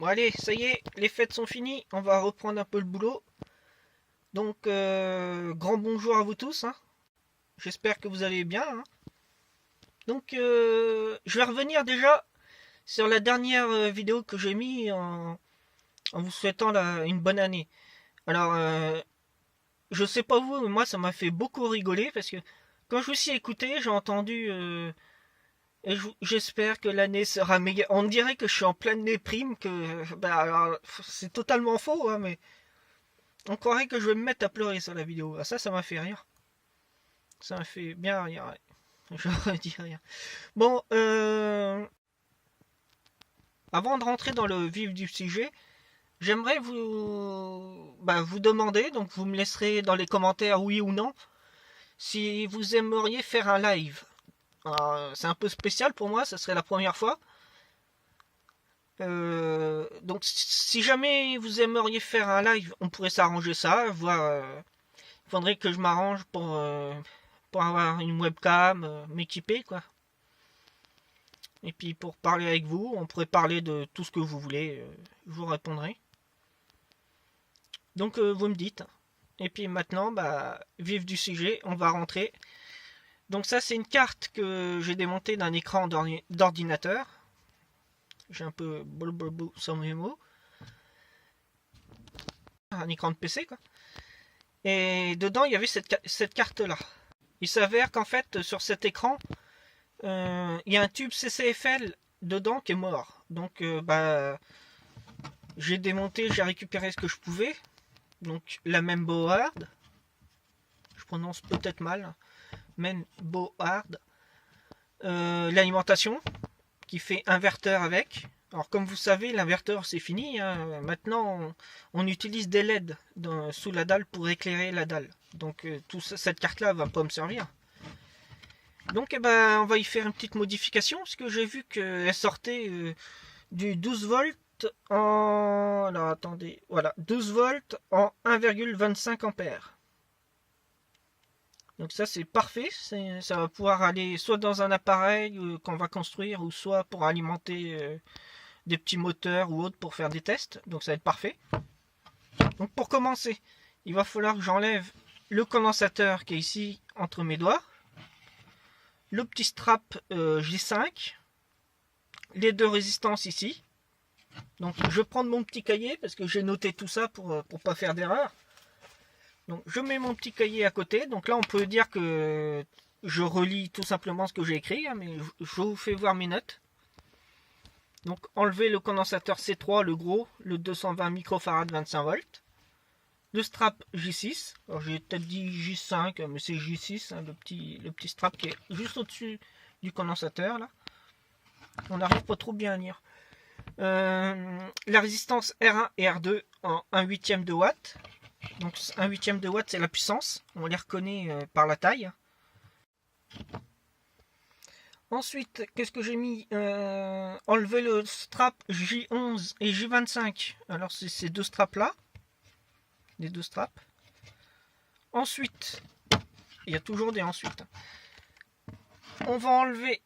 allez, ça y est, les fêtes sont finies, on va reprendre un peu le boulot. Donc, grand bonjour à vous tous, hein. J'espère que vous allez bien, hein. Donc, je vais revenir déjà sur la dernière vidéo que j'ai mis en vous souhaitant une bonne année. Alors, je sais pas vous, mais moi ça m'a fait beaucoup rigoler parce que quand je me suis écouté, j'ai entendu et j'espère que l'année sera meilleure. On dirait que je suis en pleine déprime, que bah, alors, c'est totalement faux, hein, mais on croirait que je vais me mettre à pleurer sur la vidéo. Ah, ça m'a fait rire. Ça m'a fait bien rire. Ouais. Je redis rien. Bon, avant de rentrer dans le vif du sujet, j'aimerais vous demander, donc vous me laisserez dans les commentaires oui ou non, si vous aimeriez faire un live. C'est un peu spécial pour moi, ça serait la première fois. Donc si jamais vous aimeriez faire un live, on pourrait s'arranger ça, voir. Il faudrait que je m'arrange pour avoir une webcam, m'équiper quoi. Et puis pour parler avec vous, on pourrait parler de tout ce que vous voulez, je vous répondrai. Donc vous me dites. Et puis maintenant, vif du sujet, on va rentrer. Donc ça c'est une carte que j'ai démontée d'un écran d'ordinateur. J'ai un peu blablabla sur mes mots. Un écran de PC quoi. Et dedans il y avait cette carte là. Il s'avère qu'en fait sur cet écran, il y a un tube CCFL dedans qui est mort. Donc j'ai démonté, j'ai récupéré ce que je pouvais. Donc la Memboard, je prononce peut-être mal, Memboard, l'alimentation qui fait inverteur avec. Alors comme vous savez, l'inverteur c'est fini, hein. Maintenant on utilise des LED sous la dalle pour éclairer la dalle. Donc cette carte là va pas me servir. Donc on va y faire une petite modification parce que j'ai vu qu'elle sortait du 12 volts en... Alors attendez, voilà, 12 volts en 1,25 ampères. Donc ça c'est parfait, ça va pouvoir aller soit dans un appareil qu'on va construire ou soit pour alimenter des petits moteurs ou autres pour faire des tests. Donc ça va être parfait. Donc pour commencer, il va falloir que j'enlève le condensateur qui est ici entre mes doigts. Le petit strap J5, les deux résistances ici. Donc je vais prendre mon petit cahier parce que j'ai noté tout ça pour pas faire d'erreur. Donc je mets mon petit cahier à côté. Donc là on peut dire que je relis tout simplement ce que j'ai écrit, hein, mais je vous fais voir mes notes. Donc enlever le condensateur C3, le gros, le 220 microfarad 25 volts. Le strap J6, alors j'ai peut-être dit J5, mais c'est J6, hein, le petit strap qui est juste au-dessus du condensateur là. On n'arrive pas trop bien à lire. La résistance R1 et R2 en 1/8 de watt. Donc 1/8 de watt c'est la puissance, on les reconnaît par la taille. Ensuite, qu'est-ce que j'ai mis enlever le strap J11 et J25. Alors c'est ces deux straps là. Les deux straps. Ensuite, il y a toujours des ensuite. On va enlever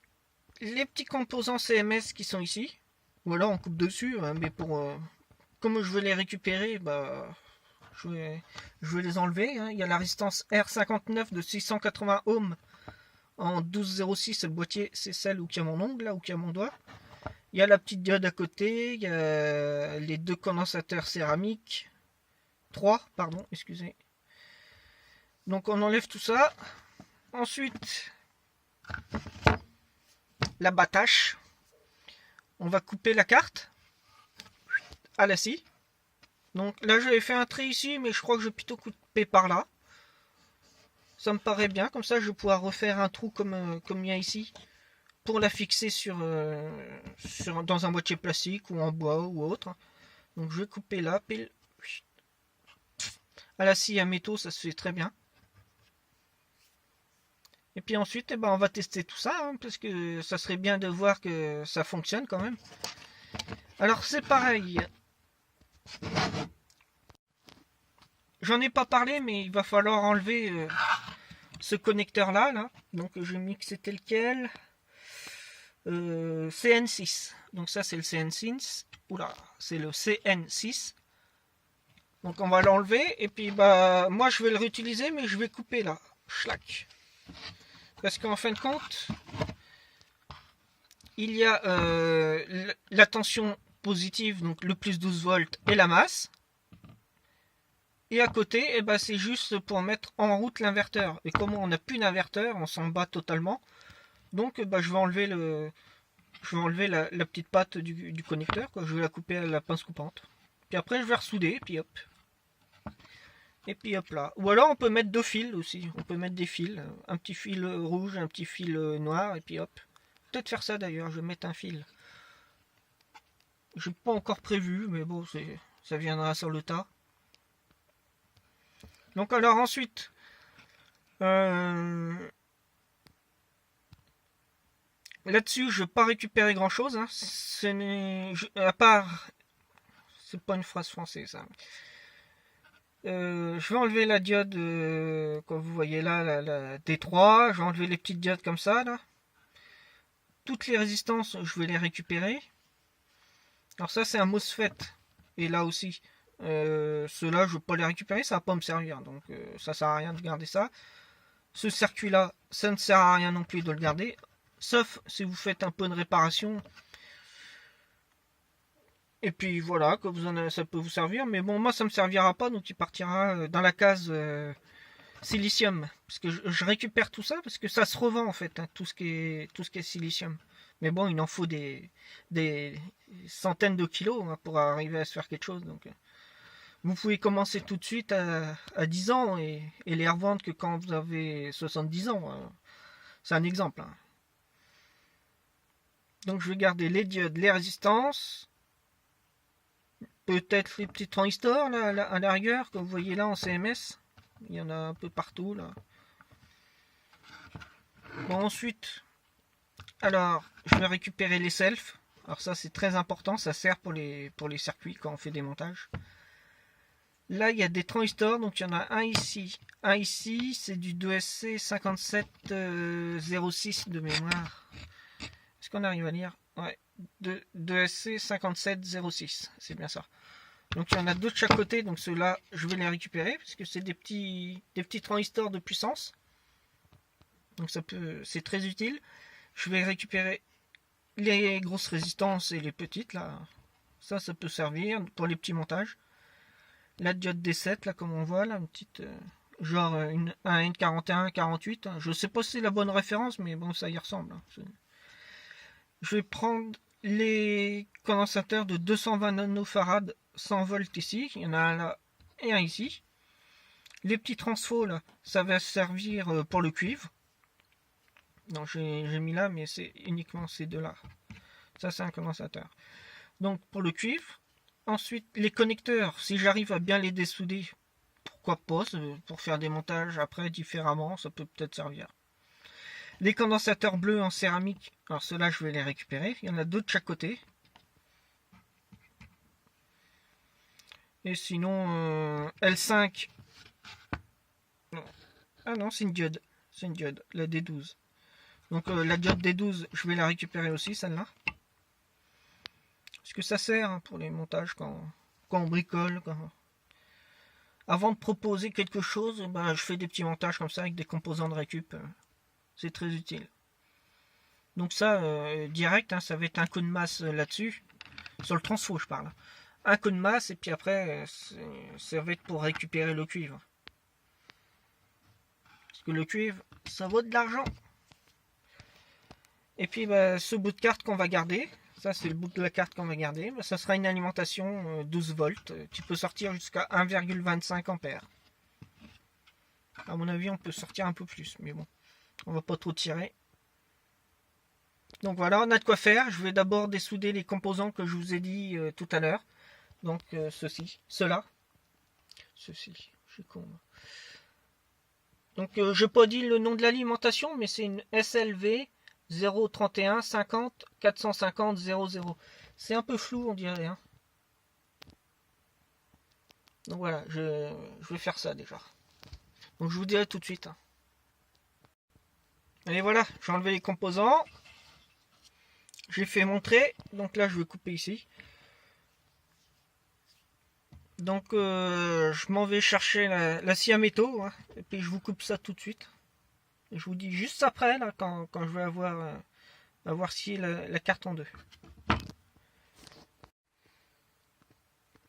les petits composants CMS qui sont ici. Ou alors on coupe dessus, hein, mais comme je veux les récupérer, je vais les enlever. Hein. Il y a la résistance R59 de 680 ohms en 1206. Le boîtier, c'est celle où il y a mon ongle, là où il y a mon doigt. Il y a la petite diode à côté. Il y a les deux condensateurs céramiques. 3, pardon, excusez. Donc on enlève tout ça. Ensuite, la batache. On va couper la carte à la scie. Donc là j'avais fait un trait ici, mais je crois que je vais plutôt couper par là. Ça me paraît bien, comme ça je vais pouvoir refaire un trou comme il y a ici pour la fixer dans un boîtier plastique ou en bois ou autre. Donc je vais couper là, pile. À la scie à métaux, ça se fait très bien. Et puis ensuite, on va tester tout ça, hein, parce que ça serait bien de voir que ça fonctionne quand même. Alors c'est pareil. J'en ai pas parlé, mais il va falloir enlever ce connecteur là. Donc j'ai mis que c'était lequel. CN6. Donc ça c'est le CN6. Oula, c'est le CN6. Donc on va l'enlever et puis bah moi je vais le réutiliser mais je vais couper là. Schlack. Parce qu'en fin de compte, il y a la tension positive, donc le plus 12 volts et la masse. Et à côté, eh ben, c'est juste pour mettre en route l'inverteur. Et comme on n'a plus d'inverteur, on s'en bat totalement. Donc bah, je vais enlever la petite patte du connecteur, quoi. Je vais la couper à la pince coupante. Puis après je vais ressouder, puis hop. Et puis hop là. Ou alors on peut mettre deux fils aussi. On peut mettre des fils. Un petit fil rouge, un petit fil noir, et puis hop. Peut-être faire ça d'ailleurs, je vais mettre un fil. J'ai pas encore prévu, mais bon, ça viendra sur le tas. Donc alors ensuite, là-dessus, je ne vais pas récupérer grand-chose. Hein. À part, c'est pas une phrase française, ça. Je vais enlever la diode, comme vous voyez là, la D3. Je vais enlever les petites diodes comme ça, là. Toutes les résistances, je vais les récupérer. Alors ça, c'est un MOSFET. Et là aussi, ceux-là, je ne vais pas les récupérer, ça va pas me servir. Donc ça sert à rien de garder ça. Ce circuit-là, ça ne sert à rien non plus de le garder. Sauf si vous faites un peu de réparation. Et puis voilà, que ça peut vous servir. Mais bon, moi, ça ne me servira pas. Donc il partira dans la case silicium. Parce que je récupère tout ça, parce que ça se revend en fait, hein, tout ce qui est silicium. Mais bon, il en faut des centaines de kilos, hein, pour arriver à se faire quelque chose. Donc, vous pouvez commencer tout de suite à 10 ans et les revendre que quand vous avez 70 ans. Hein. C'est un exemple. Hein. Donc je vais garder les diodes, les résistances. Peut-être les petits transistors là, à la rigueur, comme vous voyez là en CMS. Il y en a un peu partout là. Bon, ensuite, alors, je vais récupérer les selfs. Alors ça c'est très important, ça sert pour les circuits quand on fait des montages. Là il y a des transistors, donc il y en a un ici, c'est du 2SC 5706 de mémoire. Est-ce qu'on arrive à lire? Ouais, 2SC 5706, c'est bien ça. Donc il y en a deux de chaque côté, donc ceux-là je vais les récupérer parce que c'est des petits transistors de puissance. Donc c'est très utile. Je vais récupérer les grosses résistances et les petites là. Ça peut servir pour les petits montages. La diode D7 là, comme on voit là, une petite genre un N41 48. Hein. Je sais pas si c'est la bonne référence, mais bon, ça y ressemble. Hein. Je vais prendre les condensateurs de 220 nanofarad 100 volts ici. Il y en a un là et un ici. Les petits transfos là, ça va servir pour le cuivre. Non, j'ai mis là, mais c'est uniquement ces deux-là. Ça, c'est un condensateur. Donc, pour le cuivre. Ensuite, les connecteurs, si j'arrive à bien les dessouder, pourquoi pas, pour faire des montages après différemment, ça peut peut-être servir. Les condensateurs bleus en céramique, alors ceux-là, je vais les récupérer. Il y en a deux de chaque côté. Et sinon, L5. Non. Ah non, c'est une diode. C'est une diode, la D12. Donc la diode D12, je vais la récupérer aussi, celle-là. Parce que ça sert hein, pour les montages quand on bricole. Avant de proposer quelque chose, ben, je fais des petits montages comme ça avec des composants de récup. C'est très utile. Donc ça, direct, hein, ça va être un coup de masse là-dessus. Sur le transfo, je parle. Un coup de masse et puis après, ça va être pour récupérer le cuivre. Parce que le cuivre, ça vaut de l'argent. Et puis bah, ce bout de carte qu'on va garder, ça c'est le bout de la carte qu'on va garder, bah, ça sera une alimentation 12 volts qui peut sortir jusqu'à 1,25 ampères. À mon avis on peut sortir un peu plus, mais bon, on va pas trop tirer. Donc voilà, on a de quoi faire. Je vais d'abord dessouder les composants que je vous ai dit tout à l'heure. Donc ceux-là. Ceci, je suis con. Donc je n'ai pas dit le nom de l'alimentation, mais c'est une SLV 031 50 450 00. C'est un peu flou, on dirait. Hein. Donc voilà, je vais faire ça déjà. Donc je vous dirai tout de suite. Hein. Allez voilà, j'ai enlevé les composants. j'ai fait montrer. Donc là, je vais couper ici. Donc je m'en vais chercher la scie à métaux, hein, et puis je vous coupe ça tout de suite. Et je vous dis juste après, là, quand je vais avoir scié la carte en deux.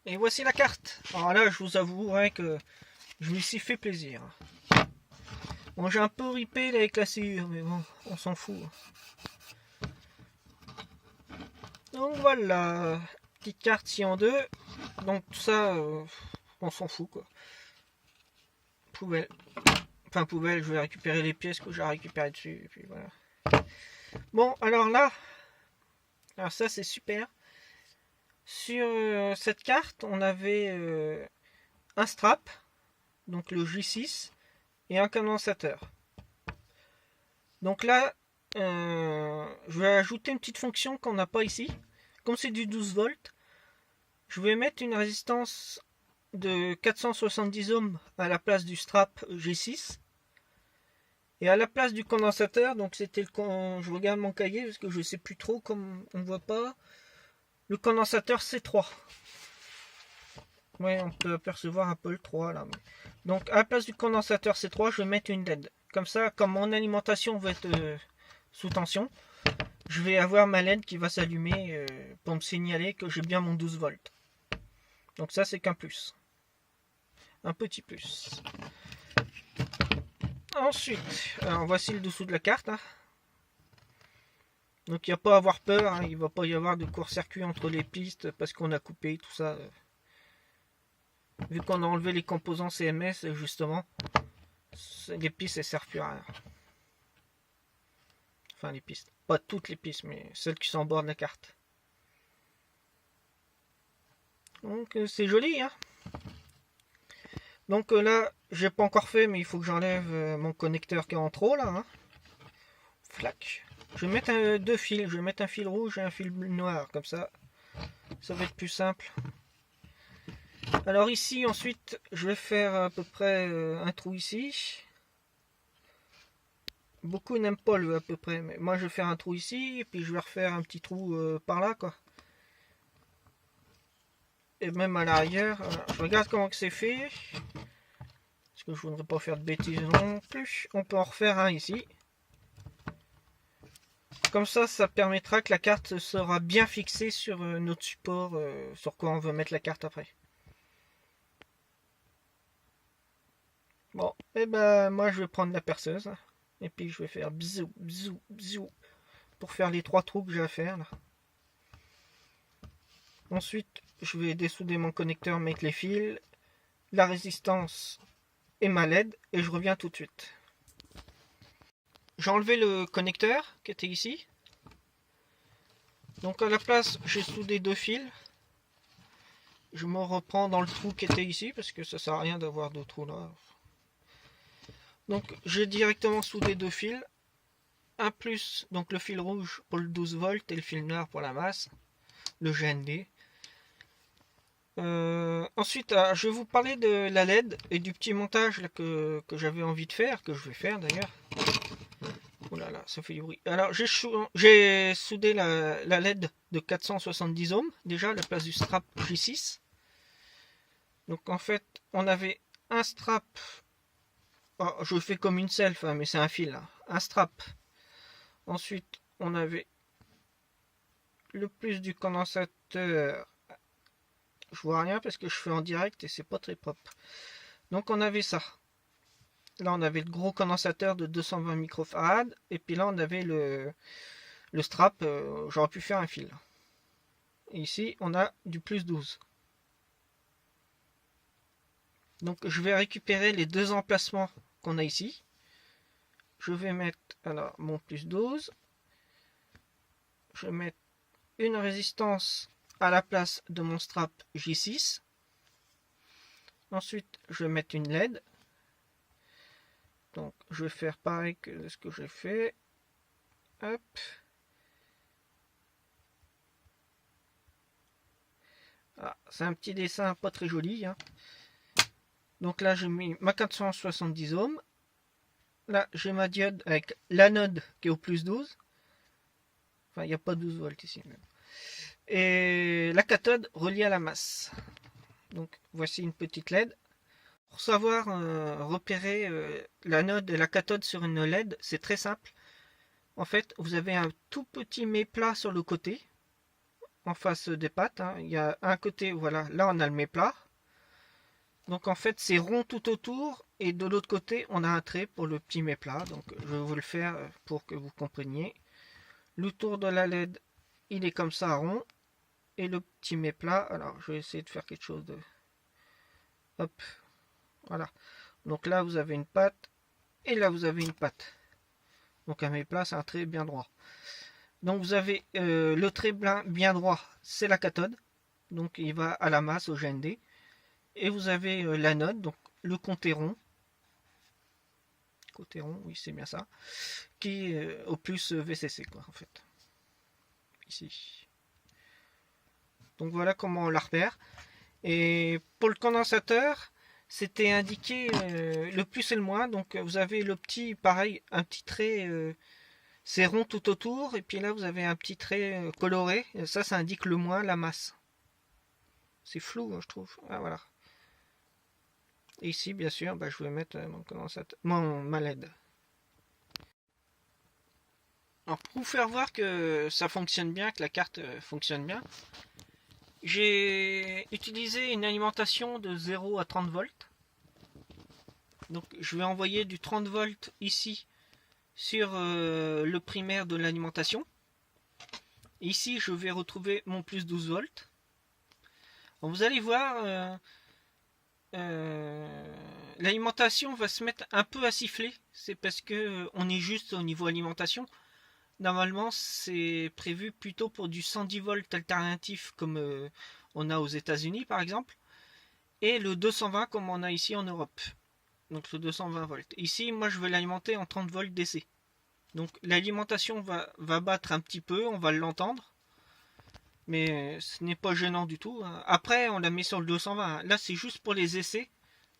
Et voici la carte. Alors là, je vous avouerai que je me suis fait plaisir. Bon, j'ai un peu ripé avec la sciure, mais bon, on s'en fout. Donc voilà, petite carte scie en deux. Donc tout ça, on s'en fout quoi. Poubelle. Enfin poubelle, je vais récupérer les pièces que j'ai récupérées dessus. Et puis voilà. Bon, alors là, alors ça c'est super. Sur cette carte, on avait un strap, donc le J6, et un condensateur. Donc là, je vais ajouter une petite fonction qu'on n'a pas ici. Comme c'est du 12 volts, je vais mettre une résistance de 470 ohms à la place du strap G6. Et à la place du condensateur, donc c'était quand je regarde mon cahier parce que je sais plus trop comme on voit pas, le condensateur C3. Ouais, on peut apercevoir un peu le 3 là. Donc à la place du condensateur C3, je vais mettre une LED. Comme ça, comme mon alimentation va être sous tension, je vais avoir ma LED qui va s'allumer pour me signaler que j'ai bien mon 12 volts. Donc ça c'est qu'un plus. Un petit plus. Ensuite, alors voici le dessous de la carte. Hein. Donc il n'y a pas à avoir peur, hein, il ne va pas y avoir de court-circuit entre les pistes parce qu'on a coupé tout ça. Vu qu'on a enlevé les composants CMS, justement, les pistes elles servent plus à rien. Enfin les pistes, pas toutes les pistes, mais celles qui sont en bord de la carte. Donc c'est joli, hein. Donc là, j'ai pas encore fait, mais il faut que j'enlève mon connecteur qui est en trop là. Hein. Flac. Je vais mettre deux fils. Je vais mettre un fil rouge et un fil noir, comme ça. Ça va être plus simple. Alors ici, ensuite, je vais faire à peu près un trou ici. Beaucoup n'aiment pas le à peu près, mais moi je vais faire un trou ici, et puis je vais refaire un petit trou par là, quoi. Et même à l'arrière, je regarde comment c'est fait. Parce que je voudrais pas faire de bêtises non plus. On peut en refaire un ici. Comme ça permettra que la carte sera bien fixée sur notre support, sur quoi on veut mettre la carte après. Bon, et ben moi je vais prendre la perceuse. Et puis je vais faire bisou, bisou, bisou. Pour faire les trois trous que j'ai à faire là. Ensuite, je vais dessouder mon connecteur, mettre les fils, la résistance et ma LED. Et je reviens tout de suite. J'ai enlevé le connecteur qui était ici. Donc à la place, j'ai soudé deux fils. Je me reprends dans le trou qui était ici parce que ça sert à rien d'avoir deux trous là. Donc j'ai directement soudé deux fils. Un plus, donc le fil rouge pour le 12 volts et le fil noir pour la masse. Le GND. Ensuite, je vais vous parler de la LED et du petit montage là, que j'avais envie de faire, que je vais faire d'ailleurs. Oh là là, ça fait du bruit. Alors, j'ai soudé la LED de 470 ohms, déjà à la place du strap J6. Donc en fait, on avait un strap. Oh, je fais comme une self, hein, mais c'est un fil. Là. Un strap. Ensuite, on avait le plus du condensateur. Je vois rien parce que je fais en direct et c'est pas très propre. Donc on avait ça. Là on avait le gros condensateur de 220 microfarads. Et puis là on avait le strap. J'aurais pu faire un fil. Et ici on a du plus 12. Donc je vais récupérer les deux emplacements qu'on a ici. Je vais mettre alors mon plus 12. Je vais mettre une résistance à la place de mon strap J6. Ensuite, je vais mettre une LED. Donc, je vais faire pareil que ce que j'ai fait. Hop. Ah, c'est un petit dessin pas très joli. Hein. Donc là, j'ai mis ma 470 ohms. Là, j'ai ma diode avec l'anode qui est au plus 12. Enfin, il n'y a pas 12 volts ici. Et la cathode reliée à la masse. Donc, voici une petite LED. Pour savoir repérer l'anode et la cathode sur une LED, c'est très simple. En fait, vous avez un tout petit méplat sur le côté, en face des pattes. Hein. Il y a un côté, voilà, là on a le méplat. Donc en fait, c'est rond tout autour, et de l'autre côté, on a un trait pour le petit méplat. Donc je vais vous le faire pour que vous compreniez. Le tour de la LED, il est comme ça, rond. Et le petit méplat, alors je vais essayer de faire quelque chose de... Hop, voilà. Donc là, vous avez une patte, et là, vous avez une patte. Donc un méplat, c'est un trait bien droit. Donc vous avez le trait bien droit, c'est la cathode. Donc il va à la masse, au GND. Et vous avez l'anode, donc le côté rond. Côté rond, oui, c'est bien ça. Qui est au plus VCC, quoi, en fait. Ici. Donc voilà comment on la repère. Et pour le condensateur, c'était indiqué le plus et le moins. Donc vous avez le petit, pareil, un petit trait, c'est rond tout autour. Et puis là, vous avez un petit trait coloré. Et ça indique le moins, la masse. C'est flou, hein, je trouve. Ah, voilà. Et ici, bien sûr, bah, je vais mettre mon condensateur, ma LED. Alors, pour vous faire voir que ça fonctionne bien, que la carte fonctionne bien, j'ai utilisé une alimentation de 0 à 30 volts. Donc je vais envoyer du 30 volts ici sur le primaire de l'alimentation. Ici je vais retrouver mon plus 12 volts. Donc, vous allez voir, l'alimentation va se mettre un peu à siffler. C'est parce que on est juste au niveau alimentation. Normalement, c'est prévu plutôt pour du 110 volts alternatif comme on a aux États-Unis par exemple, et le 220 comme on a ici en Europe. Donc le 220 volts. Ici, moi je vais l'alimenter en 30 volts DC. Donc l'alimentation va battre un petit peu, on va l'entendre, mais ce n'est pas gênant du tout. Après, on la met sur le 220. Là, c'est juste pour les essais.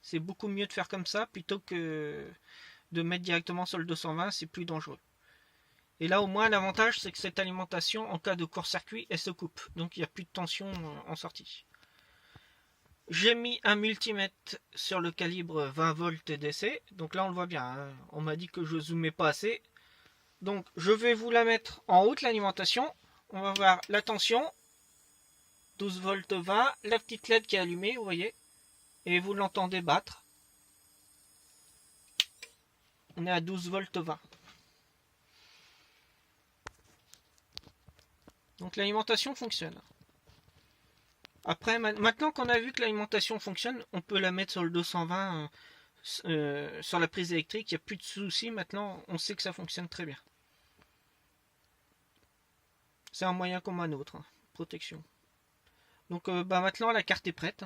C'est beaucoup mieux de faire comme ça plutôt que de mettre directement sur le 220, c'est plus dangereux. Et là, au moins, l'avantage, c'est que cette alimentation, en cas de court-circuit, elle se coupe. Donc, il n'y a plus de tension en sortie. J'ai mis un multimètre sur le calibre 20 volts DC. Donc là, on le voit bien. Hein. On m'a dit que je zoomais pas assez. Donc, je vais vous la mettre en haute, l'alimentation. On va voir la tension. 12 volts 20. La petite LED qui est allumée, vous voyez. Et vous l'entendez battre. On est à 12 volts 20. Donc l'alimentation fonctionne. Après, maintenant qu'on a vu que l'alimentation fonctionne, on peut la mettre sur le 220 sur la prise électrique. Il n'y a plus de soucis. Maintenant, on sait que ça fonctionne très bien. C'est un moyen comme un autre. Hein. Protection. Donc maintenant, la carte est prête.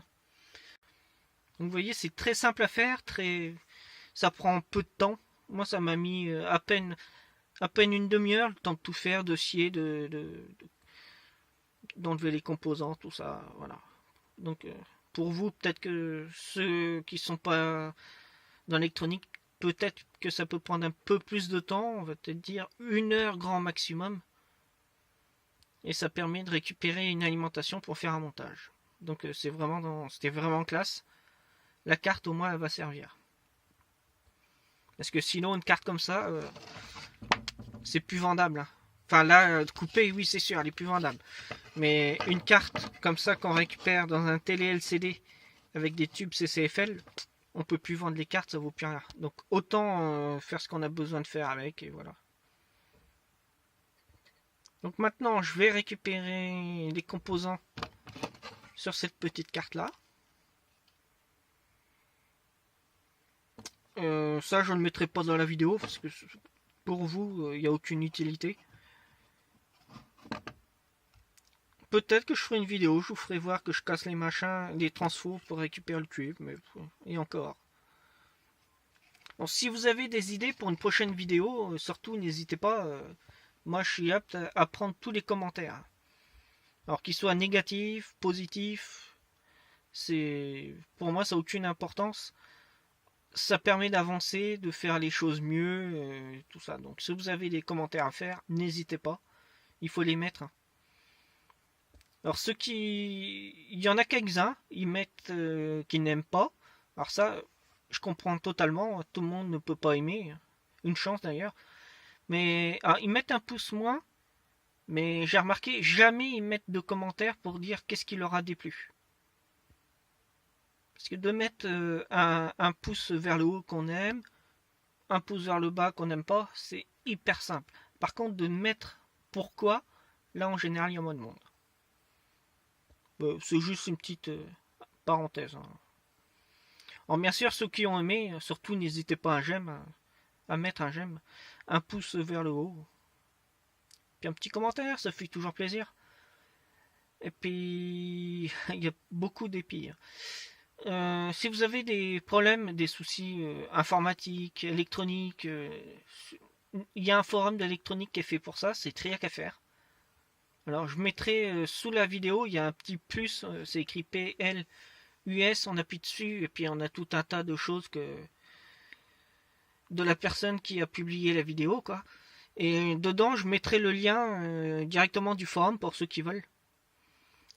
Donc vous voyez, c'est très simple à faire. Ça prend peu de temps. Moi, ça m'a mis à peine une demi-heure, le temps de tout faire, de scier, d'enlever les composants, tout ça, voilà. Donc pour vous, peut-être que ceux qui sont pas dans l'électronique, peut-être que ça peut prendre un peu plus de temps, on va peut-être dire 1 heure grand maximum. Et ça permet de récupérer une alimentation pour faire un montage. Donc c'était vraiment classe. La carte au moins elle va servir. Parce que sinon une carte comme ça, c'est plus vendable. Hein. Enfin là, coupée, oui c'est sûr, elle est plus vendable. Mais une carte comme ça qu'on récupère dans un télé LCD avec des tubes CCFL, on peut plus vendre les cartes, ça vaut plus rien. Donc autant faire ce qu'on a besoin de faire avec et voilà. Donc maintenant je vais récupérer les composants sur cette petite carte là. Ça je ne le mettrai pas dans la vidéo parce que pour vous il n'y a aucune utilité. Peut-être que je ferai une vidéo, je vous ferai voir que je casse les machins, les transfos pour récupérer le tube, mais et encore. Donc, si vous avez des idées pour une prochaine vidéo, surtout n'hésitez pas. Moi je suis apte à prendre tous les commentaires. Alors qu'ils soient négatifs, positifs, pour moi ça n'a aucune importance. Ça permet d'avancer, de faire les choses mieux, tout ça. Donc si vous avez des commentaires à faire, n'hésitez pas. Il faut les mettre. Alors il y en a quelques-uns, ils mettent qu'ils n'aiment pas. Alors ça, je comprends totalement. Tout le monde ne peut pas aimer. Une chance d'ailleurs. Mais ils mettent un pouce moins. Mais j'ai remarqué, jamais ils mettent de commentaires pour dire qu'est-ce qui leur a déplu. Parce que de mettre un pouce vers le haut qu'on aime, un pouce vers le bas qu'on n'aime pas, c'est hyper simple. Par contre, de mettre pourquoi, là en général, il y a moins de monde. C'est juste une petite parenthèse. Hein. Alors, bien sûr, ceux qui ont aimé, surtout n'hésitez pas à mettre un j'aime, un pouce vers le haut. Puis un petit commentaire, ça fait toujours plaisir. Et puis, il y a beaucoup d'épis. Si vous avez des problèmes, des soucis informatiques, électroniques, il y a un forum d'électronique qui est fait pour ça, c'est Triac à faire. Alors je mettrai sous la vidéo, il y a un petit plus, c'est écrit PLUS, on appuie dessus et puis on a tout un tas de choses de la personne qui a publié la vidéo, quoi. Et dedans, je mettrai le lien directement du forum pour ceux qui veulent.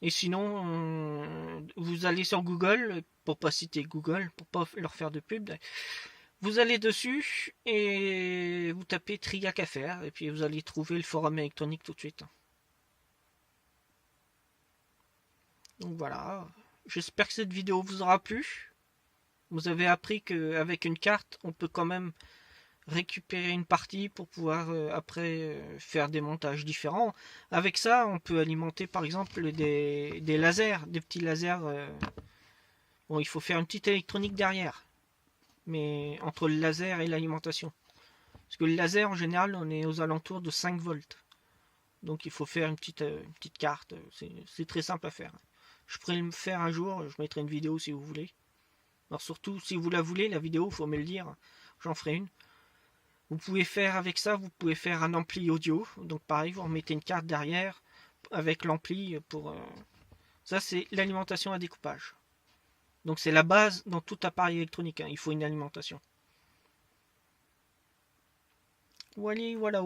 Et sinon, vous allez sur Google, pour pas citer Google, pour pas leur faire de pub. Vous allez dessus et vous tapez Triac à faire et puis vous allez trouver le forum électronique tout de suite. Donc voilà, j'espère que cette vidéo vous aura plu. Vous avez appris qu'avec une carte, on peut quand même récupérer une partie pour pouvoir après faire des montages différents. Avec ça, on peut alimenter par exemple des lasers, des petits lasers. Bon, il faut faire une petite électronique derrière, mais entre le laser et l'alimentation. Parce que le laser, en général, on est aux alentours de 5 volts. Donc il faut faire une petite carte. C'est très simple à faire. Je pourrais le faire un jour, je mettrai une vidéo si vous voulez. Alors surtout, si vous la voulez, la vidéo, il faut me le dire. J'en ferai une. Vous pouvez faire avec ça, vous pouvez faire un ampli audio. Donc pareil, vous remettez une carte derrière avec l'ampli pour... Ça, c'est l'alimentation à découpage. Donc c'est la base dans tout appareil électronique. Hein. Il faut une alimentation. Voilà.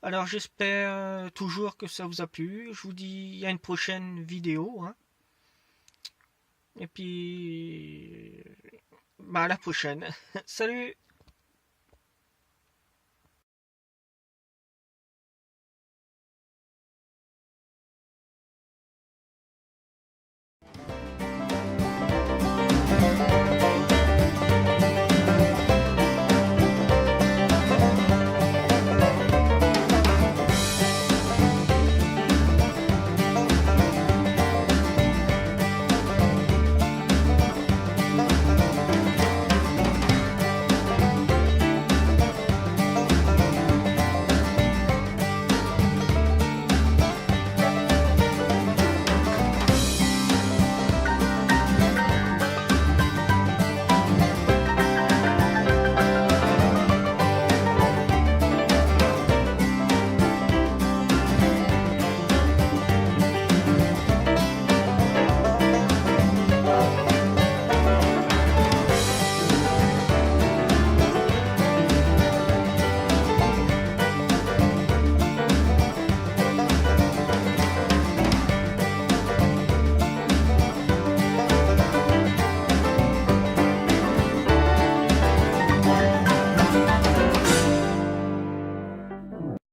Alors j'espère toujours que ça vous a plu. Je vous dis à une prochaine vidéo. Hein. Et puis... à la prochaine. Salut!